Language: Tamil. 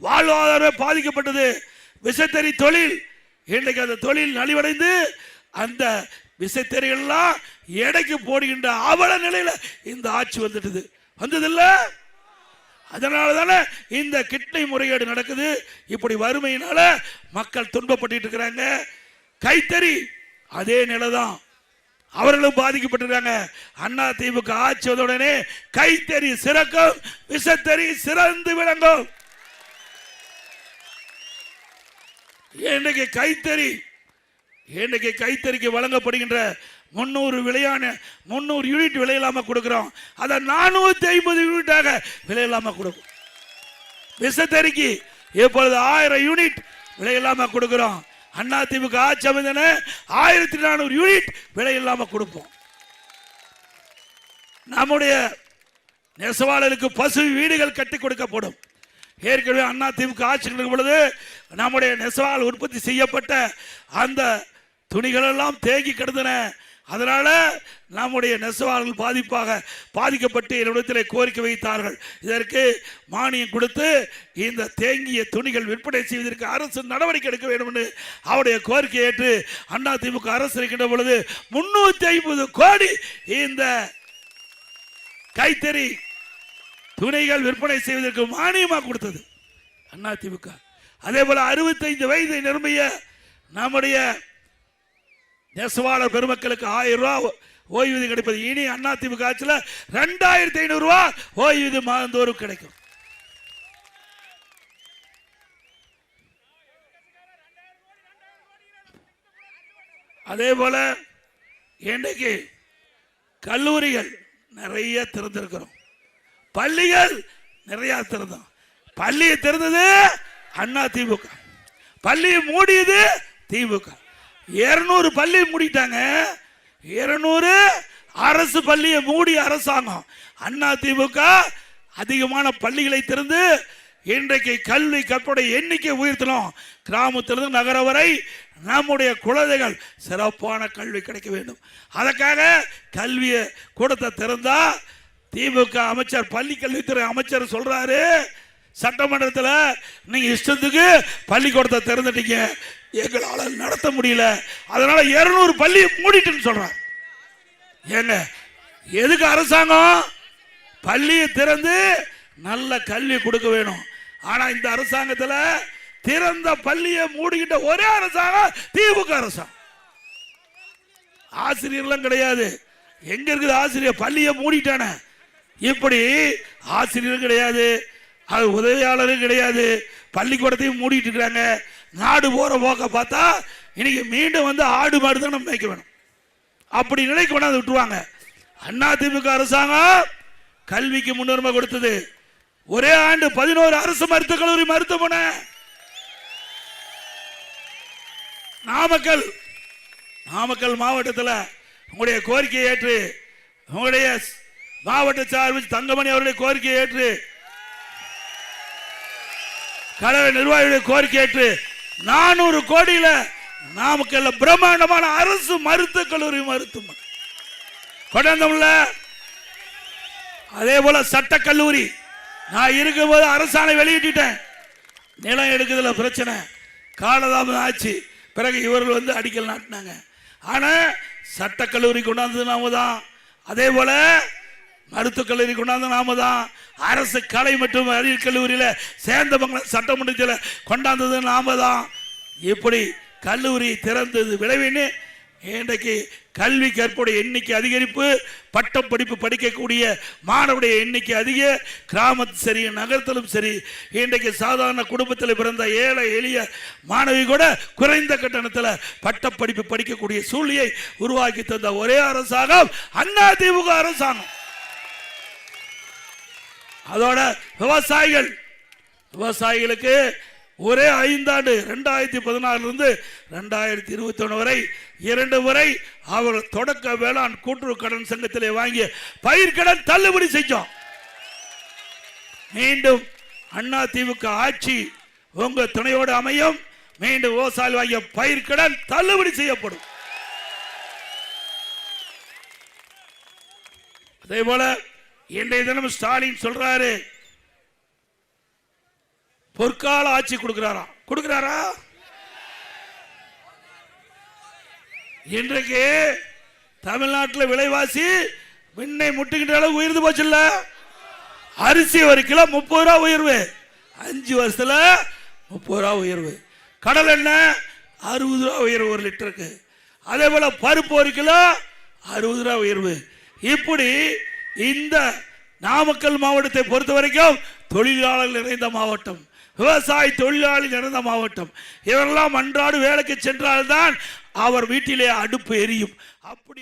வாழ்வாதாரம் பாதிக்கப்பட்டது. விசைத்தறி தொழில் இன்றைக்கு அந்த தொழில் நலிவடைந்து அந்த விசைத்தறிகள் எல்லாம் எடைக்கு போடுகின்ற அவல நிலையில இந்த ஆட்சி வந்ததில்ல. அதனால தானே இந்த கிட்னி முறைகேடு நடக்குது. இப்படி வறுமையினால மக்கள் துன்பப்பட்டு இருக்கிறாங்க. கைத்தறி அதே நிலைதான், அவர்களும் பாதிக்கப்பட்டிருக்காங்க. அண்ணா திமுக ஆட்சி வந்தவுடனே கைத்தறி சிறக்கும், விசைத்தறி சிறந்து விளங்கும். இன்னைக்கு கைத்தறிக்கு வழங்கப்படுகின்ற 300 யூனிட் விலையில்லாம கொடுக்கிறோம். அதை 450 யூனிட்டாக விலையில்லாம கொடுக்கும். விசைத்தறிக்கு இப்பொழுது 1000 யூனிட் விலையில்லாம கொடுக்கிறோம். அண்ணா திமுக ஆட்சி அமைந்தன 1400 யூனிட் விலையில்லாம கொடுப்போம். நம்முடைய நெசவாளருக்கு பசு வீடுகள் கட்டி கொடுக்கப்படும். ஏற்கனவே அண்ணா திமுக ஆட்சி இருக்கும் பொழுது நம்முடைய நெசவால் உற்பத்தி செய்யப்பட்ட அந்த துணிகள் எல்லாம் தேங்கி கிடந்தன. அதனால நம்முடைய நெசவாளர்கள் பாதிக்கப்பட்டு என்னிடத்தில் கோரிக்கை வைத்தார்கள். இதற்கு மானியம் கொடுத்து இந்த தேங்கிய துணிகள் விற்பனை செய்வதற்கு அரசு நடவடிக்கை எடுக்க வேண்டும் என்று அவருடைய கோரிக்கை ஏற்று அண்ணா திமுக அரசு இருக்கின்ற பொழுது 350 கோடி இந்த கைத்தறி துணிகள் விற்பனை செய்வதற்கு மானியமாக கொடுத்தது அண்ணா திமுக. அதே போல 65 வயதை நிரம்பிய நம்முடைய நெசவாளர் பெருமக்களுக்கு 1000 ரூபாய் ஓய்வூதியம் கிடைப்பது. இனி அண்ணா திமுக ஆட்சியில் 2500 ரூபாய் ஓய்வூதியம் மாதந்தோறும் கிடைக்கும். அதே போல இன்றைக்கு கல்லூரிகள் நிறைய திறந்திருக்கிறோம், பள்ளிகள் நிறைய திறந்தோம். பள்ளியை திறந்தது அண்ணா திமுக, பள்ளியை மூடியது திமுக. 200 பள்ளி மூடிட்டாங்க. 200 அரசு பள்ளியை மூடி அரசாங்கம். அண்ணா திமுக அதிகமான பள்ளிகளை திறந்து இன்றைக்கு கல்வி கற்புடைய எண்ணிக்கை உயர்த்தணும். கிராமத்திலிருந்து நகர வரை நம்முடைய குழந்தைகள் சிறப்பான கல்வி கிடைக்க வேண்டும். அதற்காக கல்வியை கூடத்தை திறந்தா திமுக அமைச்சர் பள்ளி கல்வித்துறை அமைச்சர் சொல்றாரு, சட்டமன்றத்தில் நீங்க இஷ்டத்துக்கு பள்ளிக்கூடத்தை திறந்துட்டீங்க, எங்களால் நடத்த முடியல, அதனால 200 பள்ளி மூடிட்டுன்னு சொல்றாங்க. ஏங்க எதுக்கு அரசாங்கம் பள்ளியை திறந்து நல்ல கல்வி கொடுக்க வேணும். ஆனா இந்த அரசாங்கத்தில் திறந்த பள்ளியை மூடிக்கிட்ட ஒரே அரசாங்கம் திமுக அரசாங்கம். ஆசிரியர்லாம் கிடையாது. எங்க இருக்குது ஆசிரியர்? பள்ளியை மூடிட்டான. இப்படி ஆசிரியரும் கிடையாது, அது உதவியாளரும் கிடையாது, பள்ளிக்கூடத்தையும் மூடிட்டு இருக்கிறாங்க. நாடு போற போக்க பார்த்தா இன்னைக்கு மீண்டும் வந்து ஆடு மாடு தான் நம்ம மேய்க்க வேணும். அப்படி நிலைக்கு கொண்டாந்து விட்டுருவாங்க. அண்ணா திமுக அரசாங்கம் கல்விக்கு முன்னுரிமை கொடுத்தது. ஒரே ஆண்டு 11 அரசு மருத்துவக் கல்லூரி மருத்துவமனை. நாமக்கல் மாவட்டத்தில் உங்களுடைய கோரிக்கையை ஏற்று, உங்களுடைய மாவட்ட சார்பில் தங்கமணி அவருடைய கோரிக்கையை ஏற்று, கழக நிர்வாகிகளுடைய கோரிக்கை ஏற்று 400 கோடியில நாமக்கல்ல பிரம்மாண்டமான அரசு மருத்துவக் கல்லூரி மருத்துவமனை கொண்டாந்தோம்ல. அதே போல சட்ட கல்லூரி நான் இருக்கும்போது அரசாணை வெளியிட்டேன். நிலம் எடுக்கிறதுல பிரச்சனை, காலதாமதம் ஆச்சு. பிறகு இவர்கள் வந்து அடிக்கல் நாட்டினாங்க. ஆனா சட்டக்கல்லூரி கொண்டாந்தது நாம தான். அதே போல மருத்துவக் கல்லூரி கொண்டாந்து நாம தான். அரசு கலை மற்றும் அறிவியல் கல்லூரியில் சேந்தமங்கலம் சட்டமன்றத்தில் கொண்டாந்தது நாம தான். இப்படி கல்லூரி திறந்தது விளைவின்னு இன்றைக்கு கல்வி கற்புடைய எண்ணிக்கை அதிகரிப்பு, பட்டம் படிப்பு படிக்கக்கூடிய மாணவருடைய எண்ணிக்கை அதிக. கிராமத்தில் சரி நகரத்திலும் சரி இன்றைக்கு சாதாரண குடும்பத்தில் பிறந்த ஏழை எளிய மாணவி கூட குறைந்த கட்டணத்தில் பட்டப்படிப்பு படிக்கக்கூடிய சூழ்நிலையை உருவாக்கி தந்த ஒரே அரசாங்கம் அண்ணா திமுக அரசாங்கம். அதோட விவசாயிகளுக்கு ஒரே 5 ஆண்டு 2016 2021 வரை 2 முறை அவர் தொடக்க வேளாண் கூட்டுறவு கடன் சங்கத்திலே வாங்கிய பயிர்க்கடன் தள்ளுபடி செஞ்சோம். மீண்டும் அண்ணா திமுக ஆட்சி உங்க துணையோடு அமையும். மீண்டும் விவசாயிகள் வாங்கிய பயிர்க்கடன் தள்ளுபடி செய்யப்படும். அதே போல இன்றைய தினம் ஸ்டாலின் சொல்றாரு, பொற்கால ஆட்சி கொடுக்கிறாரா? இன்றைக்கு தமிழ்நாட்டில் விலைவாசி விண்ணை முட்டுகின்ற அளவு உயர்ந்து போச்சு. இல்ல, அரிசி ஒரு கிலோ 30 ரூபா உயர்வு, 5 வருஷத்துல 30 ரூபா உயர்வு. கடல் எண்ணெய் 60 ரூபா உயர்வு 1 லிட்டருக்கு. அதே போல பருப்பு 1 கிலோ 60 ரூபா உயர்வு. இப்படி இந்த நாமக்கல் மாவட்டத்தை பொறுத்த வரைக்கும் தொழிலாளர்கள் நிறைந்த மாவட்டம், விவசாய தொழிலாளி நிறைந்த மாவட்டம். இவரெல்லாம் அன்றாடு வேலைக்கு சென்றால்தான் அவர் வீட்டிலே அடுப்பு எரியும். அப்படி